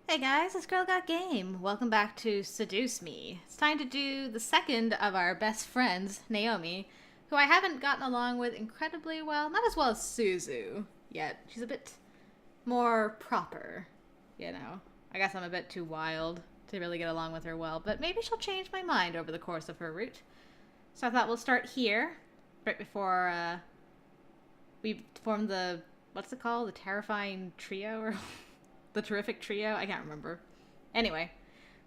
Hey guys, it's Girl Got Game. Welcome back to Seduce Me. It's time to do the second of our best friends, Naomi, who I haven't gotten along with incredibly well. Not as well as Suzu yet. She's a bit more proper, you know. I guess I'm a bit too wild to really get along with her well, but maybe she'll change my mind over the course of her route. So I thought we'll start here, right before we form the, what's it called? The terrifying trio or the terrific trio? I can't remember. Anyway,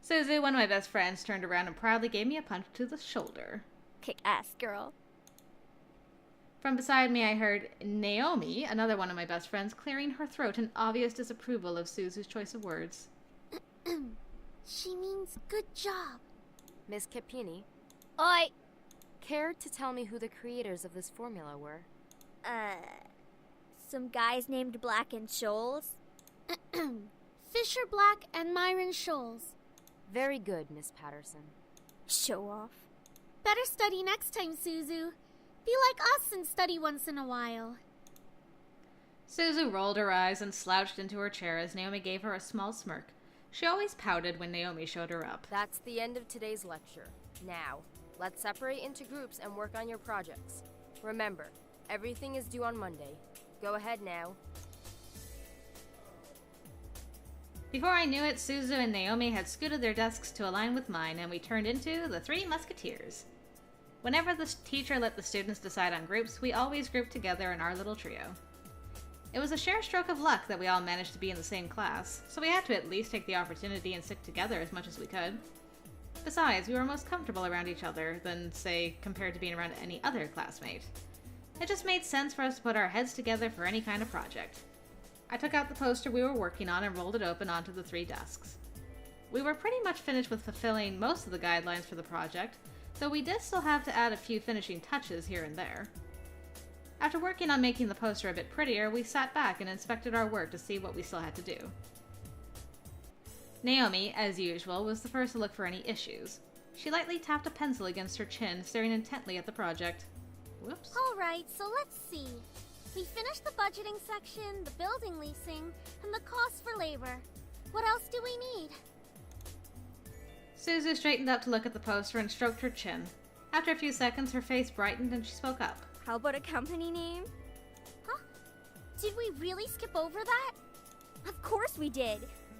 Suzu, one of my best friends, turned around and proudly gave me a punch to the shoulder. Kick ass, girl. From beside me, I heard Naomi, another one of my best friends, clearing her throat in obvious disapproval of Suzu's choice of words. She means good job. Miss Capini, Oi! care to tell me who the creators of this formula were? Some guys named Black and Shoals? Fisher Black and Myron Scholes. Very good, Miss Patterson. Show off. Better study next time, Suzu. Be like us and study once in a while. Suzu rolled her eyes and slouched into her chair as Naomi gave her a small smirk. She always pouted when Naomi showed her up. That's the end of today's lecture. Now, let's separate into groups and work on your projects. Remember, everything is due on Monday. Go ahead now. Before I knew it, Suzu and Naomi had scooted their desks to align with mine, and we turned into the Three Musketeers. Whenever the teacher let the students decide on groups, we always grouped together in our little trio. It was a sheer stroke of luck that we all managed to be in the same class, so we had to at least take the opportunity and stick together as much as we could. Besides, we were most comfortable around each other than, say, compared to being around any other classmate. It just made sense for us to put our heads together for any kind of project. I took out the poster we were working on and rolled it open onto the 3 desks. We were pretty much finished with fulfilling most of the guidelines for the project, though we did still have to add a few finishing touches here and there. After working on making the poster a bit prettier, we sat back and inspected our work to see what we still had to do. Naomi, as usual, was the first to look for any issues. She lightly tapped a pencil against her chin, staring intently at the project. Whoops. Alright, so let's see. We finished the budgeting section, the building leasing, and the cost for labor. What else do we need? Suzu straightened up to look at the poster and stroked her chin. After a few seconds, her face brightened and she spoke up. How about a company name? Huh? Did we really skip over that? Of course we did!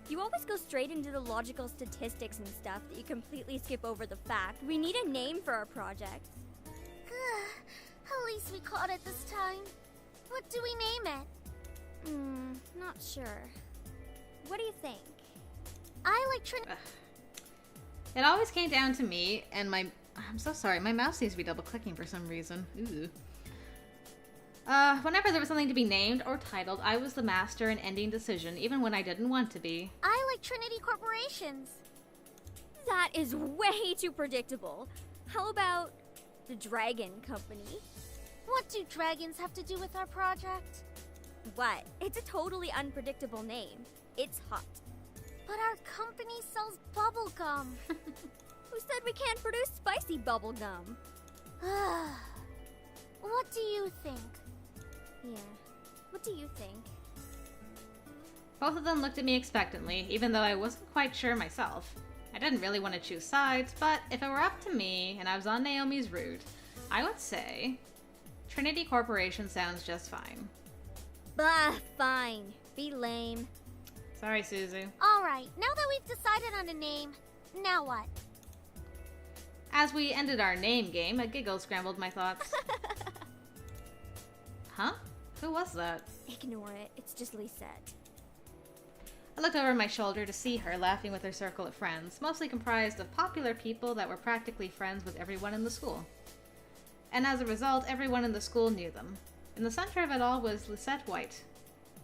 You always go straight into the logical statistics and stuff that you completely skip over the fact. We need a name for our project. At least we caught it this time. What do we name it? Not sure. What do you think? I like Trin- It always came down to me and I'm so sorry, my mouse seems to be double-clicking for some reason. Ooh. Whenever there was something to be named or titled, I was the master in ending decision, even when I didn't want to be. I like Trinity Corporations. That is way too predictable. How about the Dragon Company? What do dragons have to do with our project? What? It's a totally unpredictable name. It's hot. But our company sells bubble gum. Who said we can't produce spicy bubble gum? What do you think? Yeah. What do you think? Both of them looked at me expectantly, even though I wasn't quite sure myself. I didn't really want to choose sides, but if it were up to me and I was on Naomi's route, I would say Trinity Corporation sounds just fine. Bah, fine. Be lame. Sorry, Suzu. Alright, now that we've decided on a name, now what? As we ended our name game, a giggle scrambled my thoughts. Huh? Who was that? Ignore it. It's just Lisette. I looked over my shoulder to see her laughing with her circle of friends, mostly comprised of popular people that were practically friends with everyone in the school. And as a result, everyone in the school knew them. In the center of it all was Lisette White.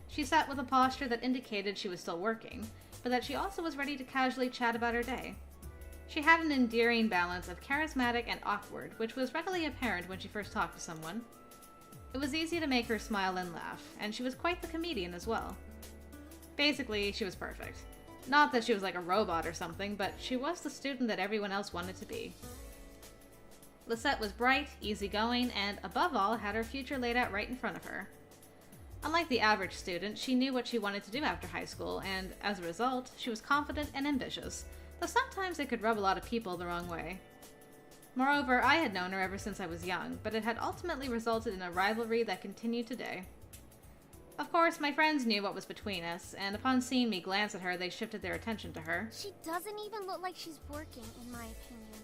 She sat with a posture that indicated she was still working, but that she also was ready to casually chat about her day. She had an endearing balance of charismatic and awkward, which was readily apparent when she first talked to someone. It was easy to make her smile and laugh, and she was quite the comedian as well. Basically, she was perfect. Not that she was like a robot or something, but she was the student that everyone else wanted to be. Lisette was bright, easygoing, and above all, had her future laid out right in front of her. Unlike the average student, she knew what she wanted to do after high school, and as a result, she was confident and ambitious, though sometimes it could rub a lot of people the wrong way. Moreover, I had known her ever since I was young, but it had ultimately resulted in a rivalry that continued today. Of course, my friends knew what was between us, and upon seeing me glance at her, they shifted their attention to her. She doesn't even look like she's working, in my opinion.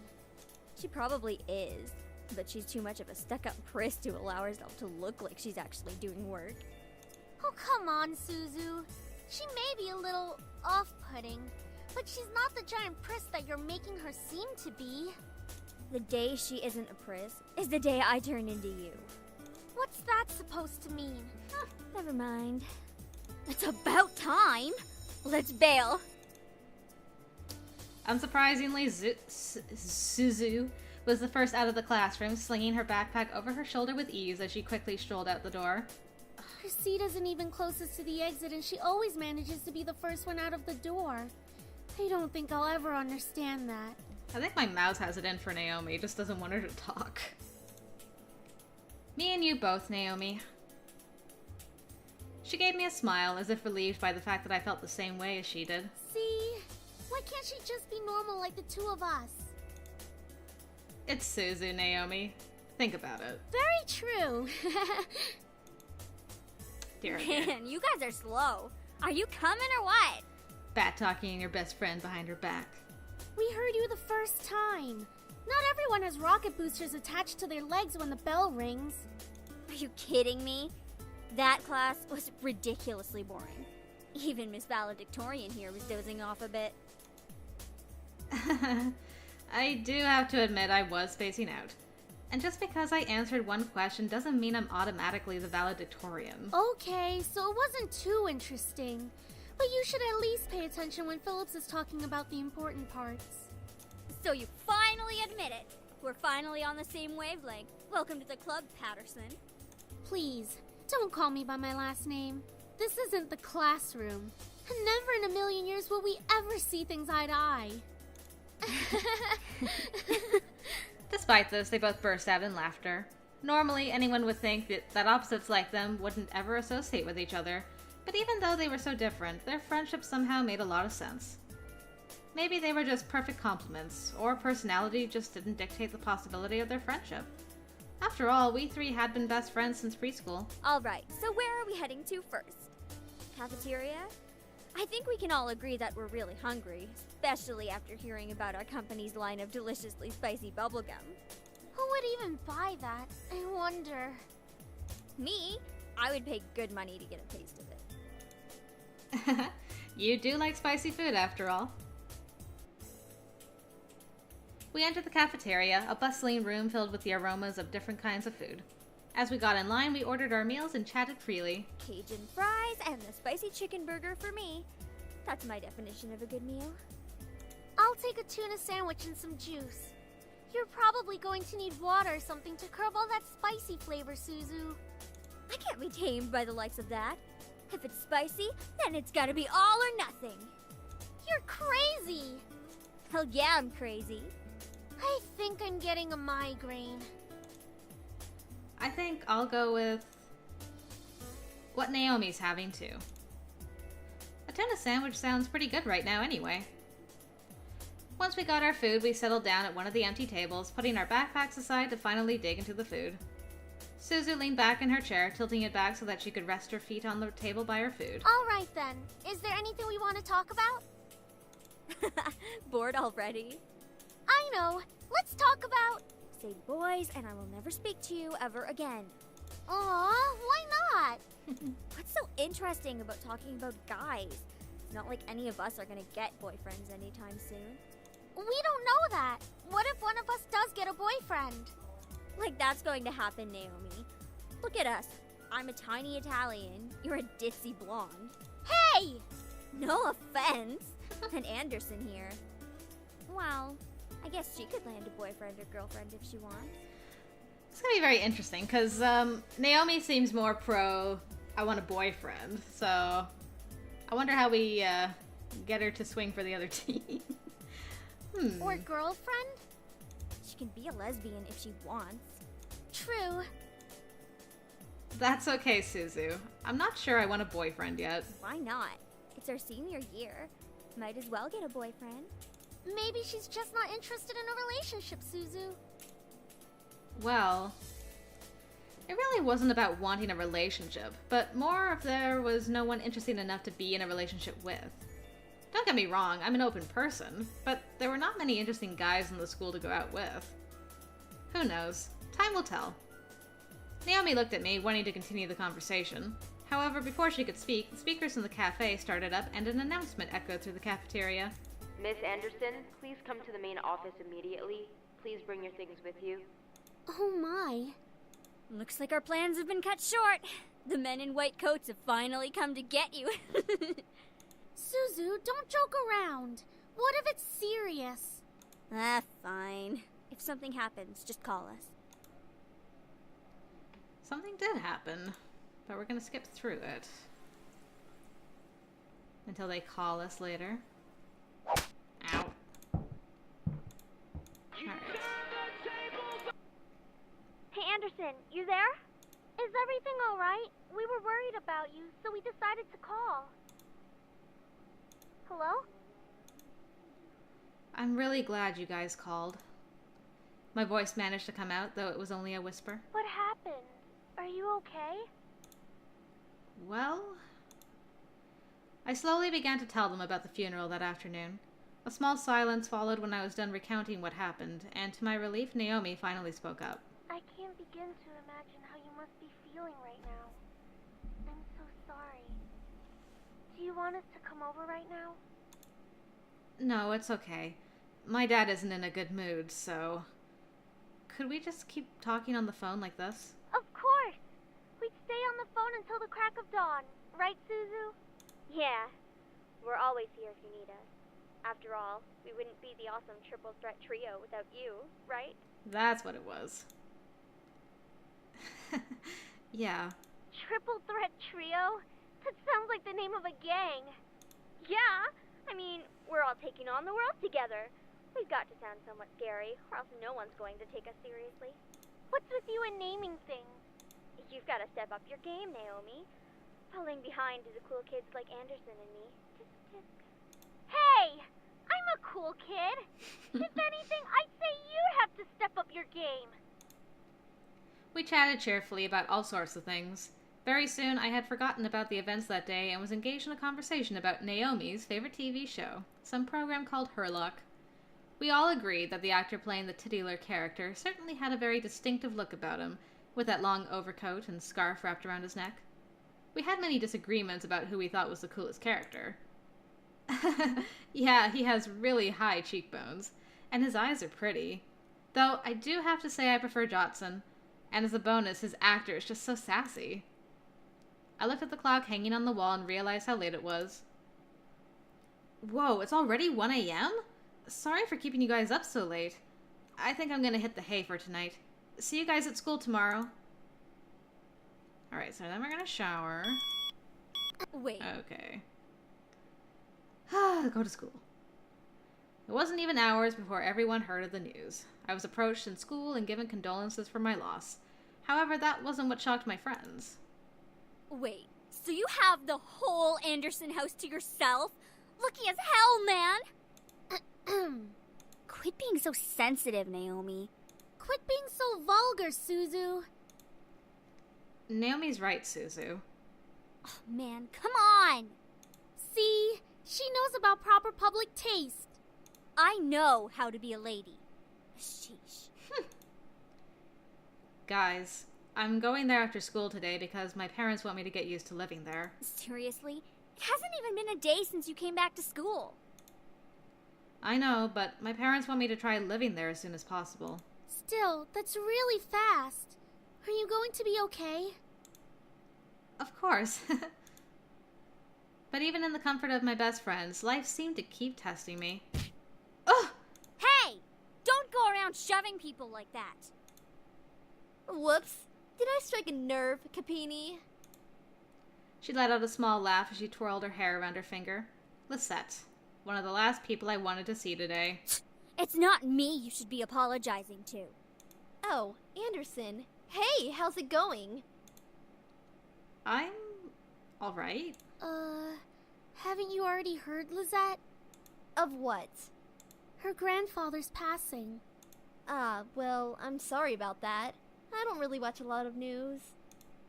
She probably is, but she's too much of a stuck-up priss to allow herself to look like she's actually doing work. Oh, come on, Suzu. She may be a little off-putting, but she's not the giant priss that you're making her seem to be. The day she isn't a priss is the day I turn into you. What's that supposed to mean? Never mind. It's about time! Let's bail! Unsurprisingly, Suzu was the first out of the classroom, slinging her backpack over her shoulder with ease as she quickly strolled out the door. Her seat isn't even closest to the exit, and she always manages to be the first one out of the door. I don't think I'll ever understand that. I think my mouse has it in for Naomi, just doesn't want her to talk. Me and you both, Naomi. She gave me a smile, as if relieved by the fact that I felt the same way as she did. See? Why can't she just be normal like the two of us? It's Suzu, Naomi. Think about it. Very true. Dear again. Man, you guys are slow. Are you coming or what? Bat-talking your best friend behind her back. We heard you the first time. Not everyone has rocket boosters attached to their legs when the bell rings. Are you kidding me? That class was ridiculously boring. Even Miss Valedictorian here was dozing off a bit. I do have to admit I was spacing out. And just because I answered one question doesn't mean I'm automatically the valedictorian. Okay, so it wasn't too interesting. But you should at least pay attention when Phillips is talking about the important parts. So you finally admit it. We're finally on the same wavelength. Welcome to the club, Patterson. Please, don't call me by my last name. This isn't the classroom. And never in a million years will we ever see things eye to eye. Despite this, they both burst out in laughter. Normally, anyone would think that opposites like them wouldn't ever associate with each other, but even though they were so different, their friendship somehow made a lot of sense. Maybe they were just perfect complements, or personality just didn't dictate the possibility of their friendship. After all, we three had been best friends since preschool. Alright, so where are we heading to first? Cafeteria? I think we can all agree that we're really hungry, especially after hearing about our company's line of deliciously spicy bubblegum. Who would even buy that? I wonder. Me? I would pay good money to get a taste of it. You do like spicy food, after all. We entered the cafeteria, a bustling room filled with the aromas of different kinds of food. As we got in line, we ordered our meals and chatted freely. Cajun fries and the spicy chicken burger for me. That's my definition of a good meal. I'll take a tuna sandwich and some juice. You're probably going to need water or something to curb all that spicy flavor, Suzu. I can't be tamed by the likes of that. If it's spicy, then it's gotta be all or nothing. You're crazy! Hell yeah, I'm crazy. I think I'm getting a migraine. I think I'll go with what Naomi's having too. A tuna sandwich sounds pretty good right now anyway. Once we got our food, we settled down at one of the empty tables, putting our backpacks aside to finally dig into the food. Suzu leaned back in her chair, tilting it back so that she could rest her feet on the table by her food. All right then. Is there anything we want to talk about? Bored already? I know. Let's talk about... Say boys, and I will never speak to you ever again. Aw, why not? What's so interesting about talking about guys? It's not like any of us are gonna get boyfriends anytime soon. We don't know that. What if one of us does get a boyfriend? Like that's going to happen, Naomi. Look at us. I'm a tiny Italian. You're a ditzy blonde. Hey! No offense. And Anderson here. Well, I guess she could land a boyfriend or girlfriend if she wants. It's gonna be very interesting, because Naomi seems more pro, I want a boyfriend, so I wonder how we get her to swing for the other team. Or girlfriend? She can be a lesbian if she wants. True. That's okay, Suzu. I'm not sure I want a boyfriend yet. Why not? It's our senior year. Might as well get a boyfriend. Maybe she's just not interested in a relationship, Suzu. Well, it really wasn't about wanting a relationship, but more if there was no one interesting enough to be in a relationship with. Don't get me wrong, I'm an open person, but there were not many interesting guys in the school to go out with. Who knows? Time will tell. Naomi looked at me, wanting to continue the conversation. However, before she could speak, the speakers in the cafe started up and an announcement echoed through the cafeteria. Miss Anderson, please come to the main office immediately. Please bring your things with you. Oh my. Looks like our plans have been cut short. The men in white coats have finally come to get you. Suzu, don't joke around. What if it's serious? Fine. If something happens, just call us. Something did happen, but we're gonna skip through it. Until they call us later. Ow. Alright. Hey Anderson, you there? Is everything alright? We were worried about you, so we decided to call. Hello? I'm really glad you guys called. My voice managed to come out, though it was only a whisper. What happened? Are you okay? Well, I slowly began to tell them about the funeral that afternoon. A small silence followed when I was done recounting what happened, and to my relief, Naomi finally spoke up. I can't begin to imagine how you must be feeling right now. I'm so sorry. Do you want us to come over right now? No, it's okay. My dad isn't in a good mood, so... Could we just keep talking on the phone like this? Of course! We'd stay on the phone until the crack of dawn. Right, Suzu? Yeah. We're always here if you need us. After all, we wouldn't be the awesome triple threat trio without you, right? That's what it was. Yeah. Triple threat trio? That sounds like the name of a gang. Yeah! I mean, we're all taking on the world together. We've got to sound somewhat scary, or else no one's going to take us seriously. What's with you and naming things? You've got to step up your game, Naomi. Falling behind to the cool kids like Anderson and me. Tisk, tisk. Hey! I'm a cool kid. If anything, I'd say you'd have to step up your game. We chatted cheerfully about all sorts of things. Very soon, I had forgotten about the events that day and was engaged in a conversation about Naomi's favorite TV show, some program called Herlock. We all agreed that the actor playing the titular character certainly had a very distinctive look about him, with that long overcoat and scarf wrapped around his neck. We had many disagreements about who we thought was the coolest character. Yeah, he has really high cheekbones, and his eyes are pretty. Though I do have to say I prefer Jotson, and as a bonus, his actor is just so sassy. I looked at the clock hanging on the wall and realized how late it was. Whoa, it's already 1 a.m.? Sorry for keeping you guys up so late. I think I'm gonna hit the hay for tonight. See you guys at school tomorrow. Alright, so then we're gonna shower. Wait. Okay. Go to school. It wasn't even hours before everyone heard of the news. I was approached in school and given condolences for my loss. However, that wasn't what shocked my friends. Wait, so you have the whole Anderson house to yourself? Lucky as hell, man! Quit being so sensitive, Naomi. Quit being so vulgar, Suzu. Naomi's right, Suzu. Oh, man, come on! See? She knows about proper public taste. I know how to be a lady. Sheesh. Guys, I'm going there after school today because my parents want me to get used to living there. Seriously? It hasn't even been a day since you came back to school. I know, but my parents want me to try living there as soon as possible. Still, that's really fast. Are you going to be okay? Of course. But even in the comfort of my best friends, life seemed to keep testing me. Ugh! Hey! Don't go around shoving people like that. Whoops. Did I strike a nerve, Capini? She let out a small laugh as she twirled her hair around her finger. Lisette, one of the last people I wanted to see today. It's not me you should be apologizing to. Oh, Anderson. Hey, how's it going? I'm alright. Haven't you already heard, Lizette? Of what? Her grandfather's passing. Ah, well, I'm sorry about that. I don't really watch a lot of news.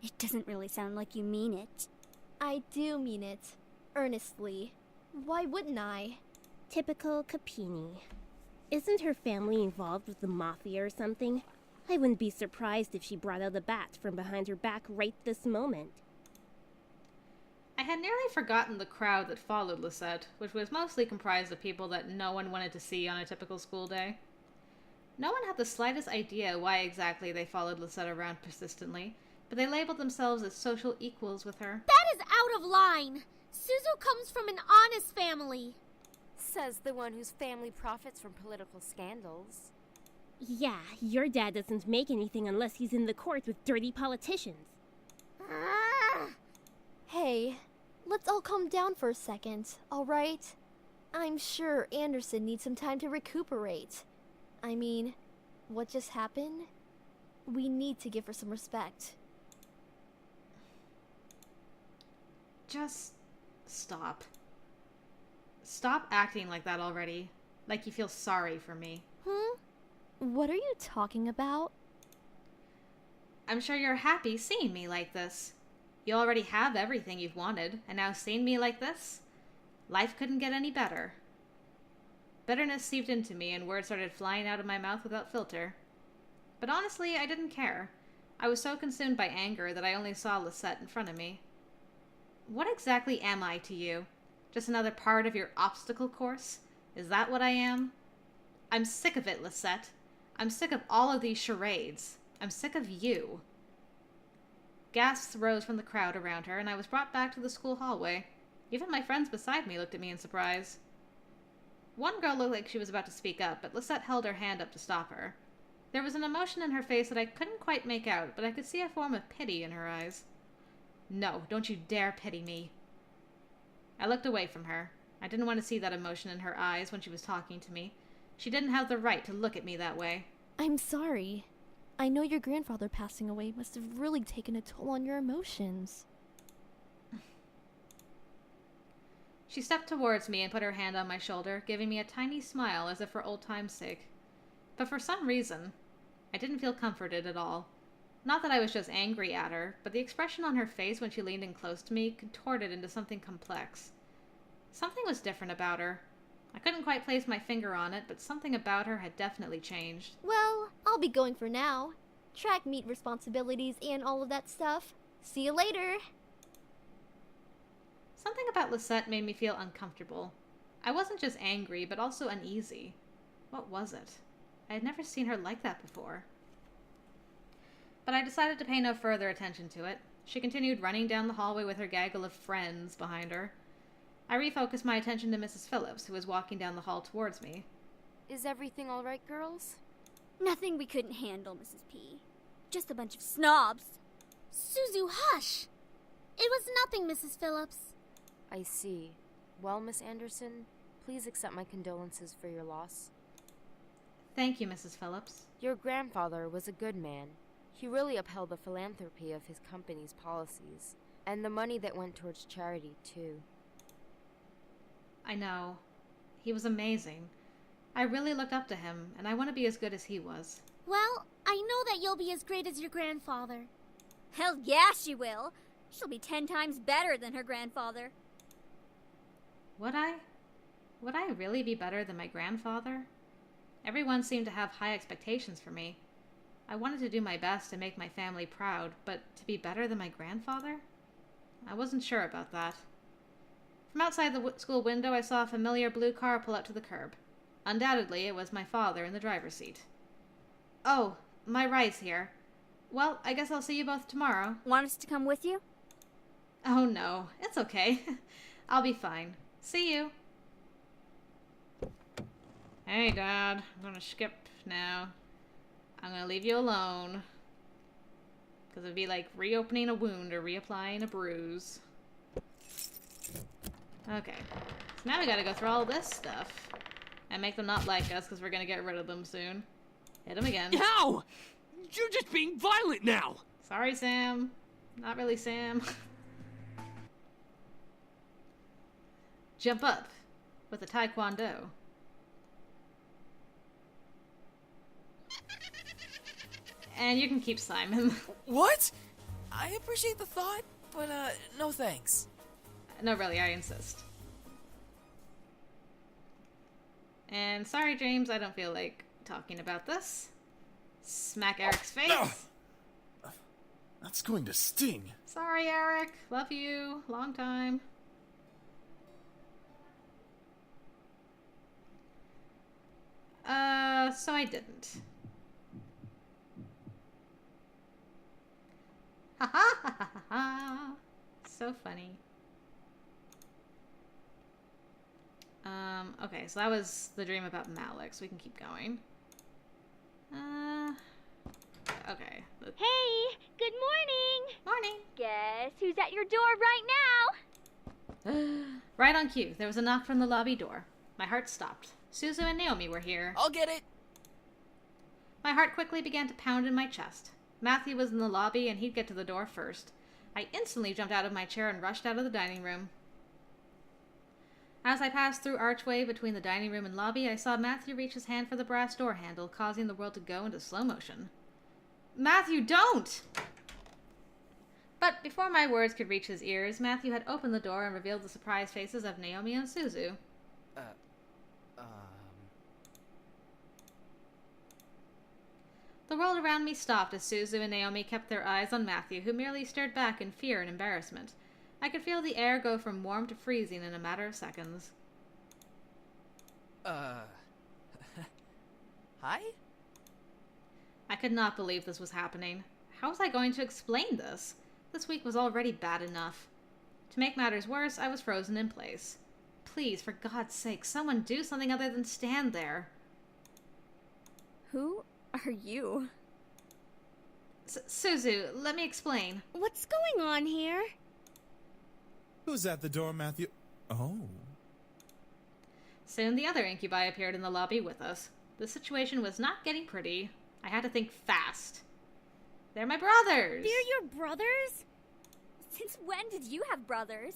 It doesn't really sound like you mean it. I do mean it. Earnestly. Why wouldn't I? Typical Capini. Isn't her family involved with the mafia or something? I wouldn't be surprised if she brought out a bat from behind her back right this moment. I had nearly forgotten the crowd that followed Lisette, which was mostly comprised of people that no one wanted to see on a typical school day. No one had the slightest idea why exactly they followed Lisette around persistently, but they labeled themselves as social equals with her. That is out of line! Suzu comes from an honest family. Says the one whose family profits from political scandals. Yeah, your dad doesn't make anything unless he's in the court with dirty politicians. Hey, let's all calm down for a second, alright? I'm sure Anderson needs some time to recuperate. I mean, what just happened? We need to give her some respect. Just stop. Stop acting like that already. Like you feel sorry for me. What are you talking about? I'm sure you're happy seeing me like this. You already have everything you've wanted, and now seeing me like this? Life couldn't get any better. Bitterness seeped into me, and words started flying out of my mouth without filter. But honestly, I didn't care. I was so consumed by anger that I only saw Lisette in front of me. What exactly am I to you? Just another part of your obstacle course? Is that what I am? I'm sick of it, Lisette. I'm sick of all of these charades. I'm sick of you. Gasps rose from the crowd around her, and I was brought back to the school hallway. Even my friends beside me looked at me in surprise. One girl looked like she was about to speak up, but Lisette held her hand up to stop her. There was an emotion in her face that I couldn't quite make out, but I could see a form of pity in her eyes. No, don't you dare pity me. I looked away from her. I didn't want to see that emotion in her eyes when she was talking to me. She didn't have the right to look at me that way. I'm sorry. I know your grandfather passing away must have really taken a toll on your emotions. She stepped towards me and put her hand on my shoulder, giving me a tiny smile as if for old time's sake. But for some reason, I didn't feel comforted at all. Not that I was just angry at her, but the expression on her face when she leaned in close to me contorted into something complex. Something was different about her. I couldn't quite place my finger on it, but something about her had definitely changed. Well, I'll be going for now. Track meet responsibilities and all of that stuff. See you later. Something about Lisette made me feel uncomfortable. I wasn't just angry, but also uneasy. What was it? I had never seen her like that before. But I decided to pay no further attention to it. She continued running down the hallway with her gaggle of friends behind her. I refocused my attention to Mrs. Phillips, who was walking down the hall towards me. Is everything all right, girls? Nothing we couldn't handle, Mrs. P. Just a bunch of snobs. Suzu, hush! It was nothing, Mrs. Phillips. I see. Well, Miss Anderson, please accept my condolences for your loss. Thank you, Mrs. Phillips. Your grandfather was a good man. He really upheld the philanthropy of his company's policies, and the money that went towards charity, too. I know. He was amazing. I really looked up to him, and I want to be as good as he was. Well, I know that you'll be as great as your grandfather. Hell yeah, she will. She'll be 10 times better than her grandfather. Would I? Would I really be better than my grandfather? Everyone seemed to have high expectations for me. I wanted to do my best to make my family proud, but to be better than my grandfather? I wasn't sure about that. From outside the school window, I saw a familiar blue car pull up to the curb. Undoubtedly, it was my father in the driver's seat. Oh, my ride's here. Well, I guess I'll see you both tomorrow. Want us to come with you? Oh no, it's okay. I'll be fine. See you. Hey, Dad. I'm gonna skip now. I'm gonna leave you alone. Because it'd be like reopening a wound or reapplying a bruise. Okay. So now we gotta go through all this stuff. And make them not like us because we're gonna get rid of them soon. Hit them again. How? You're just being violent now! Sorry, Sam. Not really Sam. jump up with a taekwondo. And you can keep Simon. What? I appreciate the thought, but no thanks. No, really, I insist. And sorry, James, I don't feel like talking about this. Smack Eric's face. No! That's going to sting. Sorry, Eric. Love you. Long time. So I didn't. Ha ha ha ha ha. So funny. Okay, so that was the dream about Malik, so we can keep going. Okay. Hey, good morning. Morning. Guess who's at your door right now? Right on cue, there was a knock from the lobby door. My heart stopped. Suzu and Naomi were here. I'll get it. My heart quickly began to pound in my chest. Matthew was in the lobby, and he'd get to the door first. I instantly jumped out of my chair and rushed out of the dining room. As I passed through archway between the dining room and lobby, I saw Matthew reach his hand for the brass door handle, causing the world to go into slow motion. Matthew, don't! But before my words could reach his ears, Matthew had opened the door and revealed the surprised faces of Naomi and Suzu. The world around me stopped as Suzu and Naomi kept their eyes on Matthew, who merely stared back in fear and embarrassment. I could feel the air go from warm to freezing in a matter of seconds. Hi? I could not believe this was happening. How was I going to explain this? This week was already bad enough. To make matters worse, I was frozen in place. Please, for God's sake, someone do something other than stand there. Who are you? Suzu, let me explain. What's going on here? Who's at the door, Matthew? Oh. Soon the other incubi appeared in the lobby with us. The situation was not getting pretty. I had to think fast. They're my brothers! They're your brothers? Since when did you have brothers?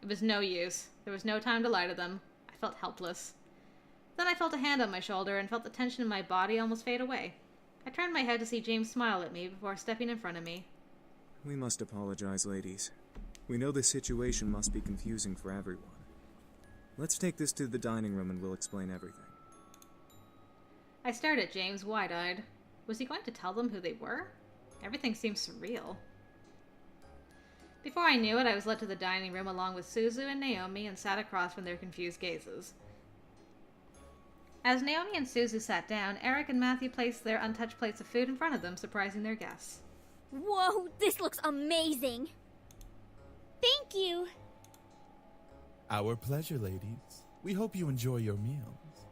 It was no use. There was no time to lie to them. I felt helpless. Then I felt a hand on my shoulder and felt the tension in my body almost fade away. I turned my head to see James smile at me before stepping in front of me. We must apologize, ladies. We know this situation must be confusing for everyone. Let's take this to the dining room and we'll explain everything. I stared at James wide-eyed. Was he going to tell them who they were? Everything seemed surreal. Before I knew it, I was led to the dining room along with Suzu and Naomi and sat across from their confused gazes. As Naomi and Suzu sat down, Eric and Matthew placed their untouched plates of food in front of them, surprising their guests. Whoa, this looks amazing! Thank you. Our pleasure, ladies. We hope you enjoy your meals.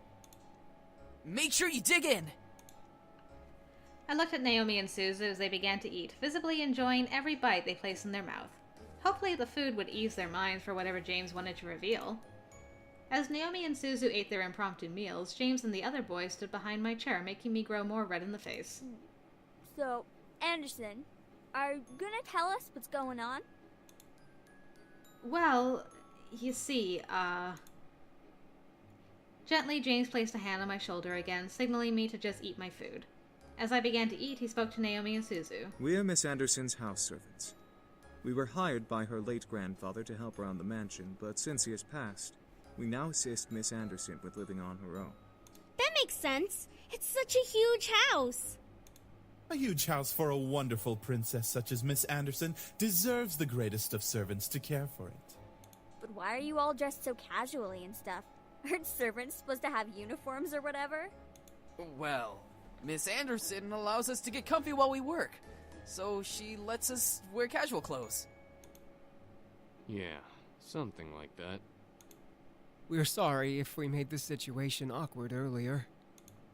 Make sure you dig in! I looked at Naomi and Suzu as they began to eat, visibly enjoying every bite they placed in their mouth. Hopefully the food would ease their minds for whatever James wanted to reveal. As Naomi and Suzu ate their impromptu meals, James and the other boys stood behind my chair, making me grow more red in the face. So, Anderson, are you gonna tell us what's going on? Well, you see, Gently, James placed a hand on my shoulder again, signaling me to just eat my food. As I began to eat, he spoke to Naomi and Suzu. We are Miss Anderson's house servants. We were hired by her late grandfather to help around the mansion, but since he has passed, we now assist Miss Anderson with living on her own. That makes sense. It's such a huge house. A huge house for a wonderful princess such as Miss Anderson deserves the greatest of servants to care for it. But why are you all dressed so casually and stuff? Aren't servants supposed to have uniforms or whatever? Well, Miss Anderson allows us to get comfy while we work, so she lets us wear casual clothes. Yeah, something like that. We're sorry if we made the situation awkward earlier.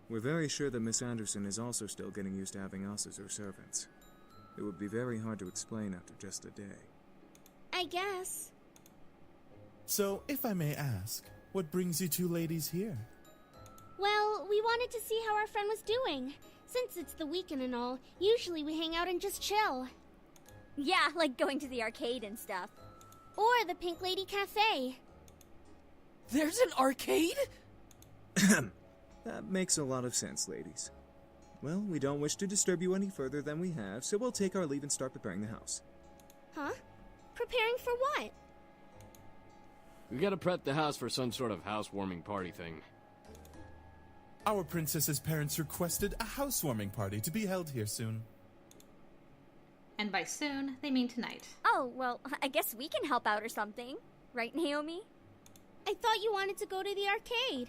We're very sure that Miss Anderson is also still getting used to having us as her servants. It would be very hard to explain after just a day. I guess. So, if I may ask, what brings you two ladies here? Well, we wanted to see how our friend was doing. Since it's the weekend and all, usually we hang out and just chill. Yeah, like going to the arcade and stuff. Or the Pink Lady Cafe. There's an arcade? That makes a lot of sense, ladies. Well, we don't wish to disturb you any further than we have, so we'll take our leave and start preparing the house. Huh? Preparing for what? We gotta prep the house for some sort of housewarming party thing. Our princess's parents requested a housewarming party to be held here soon. And by soon, they mean tonight. Oh, well, I guess we can help out or something. Right, Naomi? I thought you wanted to go to the arcade.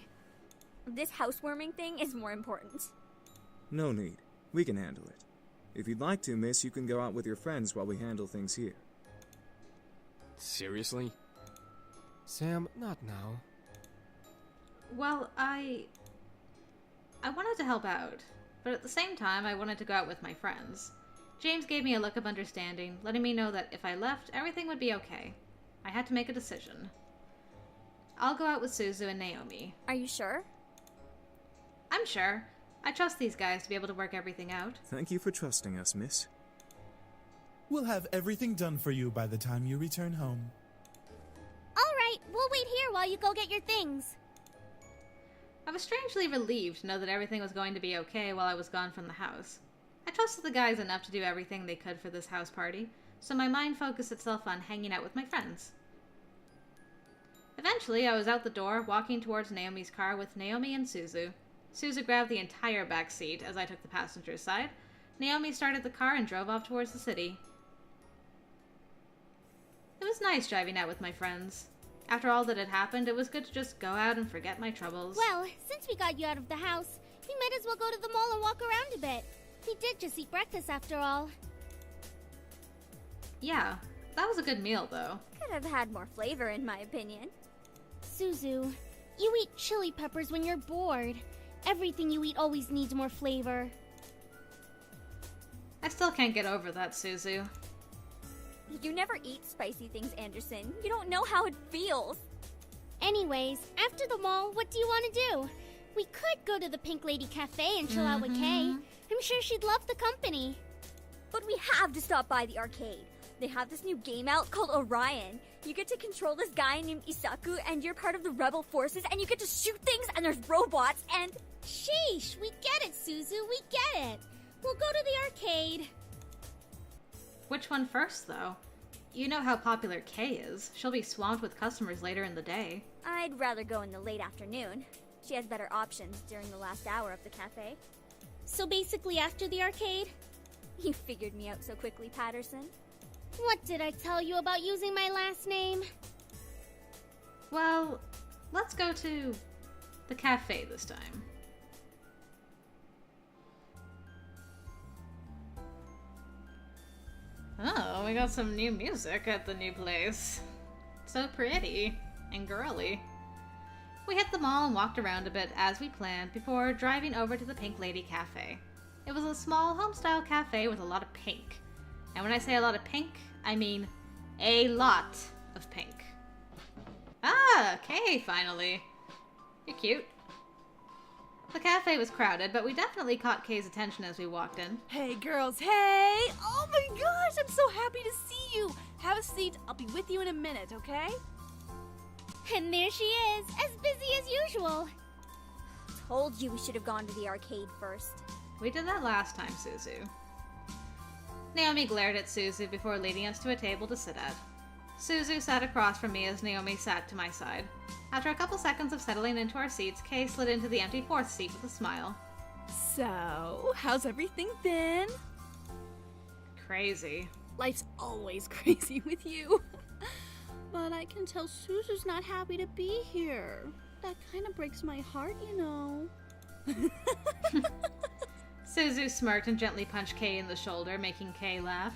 This housewarming thing is more important. No need. We can handle it. If you'd like to, miss, you can go out with your friends while we handle things here. Seriously? Sam, not now. Well, I wanted to help out, but at the same time, I wanted to go out with my friends. James gave me a look of understanding, letting me know that if I left, everything would be okay. I had to make a decision. I'll go out with Suzu and Naomi. Are you sure? I'm sure. I trust these guys to be able to work everything out. Thank you for trusting us, miss. We'll have everything done for you by the time you return home. All right, we'll wait here while you go get your things. I was strangely relieved to know that everything was going to be okay while I was gone from the house. I trusted the guys enough to do everything they could for this house party, so my mind focused itself on hanging out with my friends. Eventually, I was out the door, walking towards Naomi's car with Naomi and Suzu. Suzu grabbed the entire back seat as I took the passenger's side. Naomi started the car and drove off towards the city. It was nice driving out with my friends. After all that had happened, it was good to just go out and forget my troubles. Well, since we got you out of the house, we might as well go to the mall and walk around a bit. We did just eat breakfast after all. Yeah, that was a good meal, though. Could have had more flavor, in my opinion. Suzu, you eat chili peppers when you're bored. Everything you eat always needs more flavor. I still can't get over that, Suzu. You never eat spicy things, Anderson. You don't know how it feels. Anyways, after the mall, what do you want to do? We could go to the Pink Lady Cafe and chill out with Kay. I'm sure she'd love the company. But we have to stop by the arcade. They have this new game out called Orion. You get to control this guy named Isaku, and you're part of the rebel forces, and you get to shoot things, and there's robots, and... Sheesh, we get it, Suzu, we get it. We'll go to the arcade. Which one first, though? You know how popular Kay is. She'll be swamped with customers later in the day. I'd rather go in the late afternoon. She has better options during the last hour of the cafe. So basically after the arcade? You figured me out so quickly, Patterson. What did I tell you about using my last name? Well, let's go to the cafe this time. Oh, we got some new music at the new place. So pretty and girly. We hit the mall and walked around a bit as we planned before driving over to the Pink Lady Cafe. It was a small home-style cafe with a lot of pink. And when I say a lot of pink, I mean a lot of pink. Ah, Kay, finally. You're cute. The cafe was crowded, but we definitely caught Kay's attention as we walked in. Hey, girls, hey! Oh my gosh, I'm so happy to see you! Have a seat, I'll be with you in a minute, okay? And there she is, as busy as usual. Told you we should have gone to the arcade first. We did that last time, Suzu. Naomi glared at Suzu before leading us to a table to sit at. Suzu sat across from me as Naomi sat to my side. After a couple seconds of settling into our seats, Kay slid into the empty fourth seat with a smile. So, how's everything been? Crazy. Life's always crazy with you. But I can tell Suzu's not happy to be here. That kind of breaks my heart, you know. Suzu smirked and gently punched Kay in the shoulder, making Kay laugh.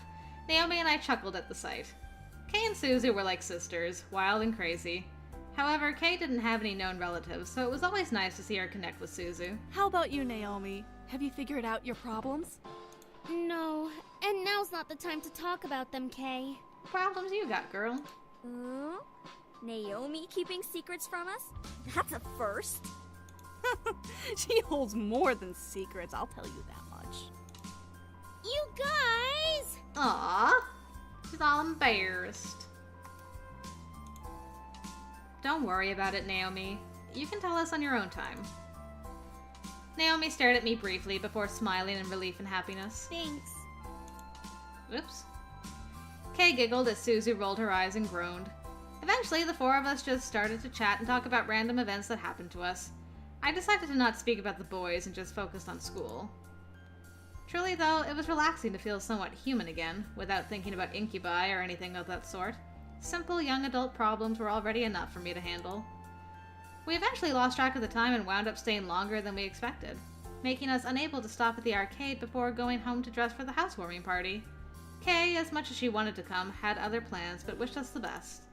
Naomi and I chuckled at the sight. Kay and Suzu were like sisters, wild and crazy. However, Kay didn't have any known relatives, so it was always nice to see her connect with Suzu. How about you, Naomi? Have you figured out your problems? No, and now's not the time to talk about them, Kay. What problems you got, girl? Naomi keeping secrets from us? That's a first. She holds more than secrets, I'll tell you that much. You guys! Aww. She's all embarrassed. don't worry about it, Naomi. You can tell us on your own time. Naomi stared at me briefly before smiling in relief and happiness. Thanks. Oops. Kay giggled as Suzu rolled her eyes and groaned. Eventually, the four of us just started to chat and talk about random events that happened to us. I decided to not speak about the boys and just focused on school. Truly, though, it was relaxing to feel somewhat human again, without thinking about incubi or anything of that sort. Simple young adult problems were already enough for me to handle. We eventually lost track of the time and wound up staying longer than we expected, making us unable to stop at the arcade before going home to dress for the housewarming party. Kay, as much as she wanted to come, had other plans but wished us the best.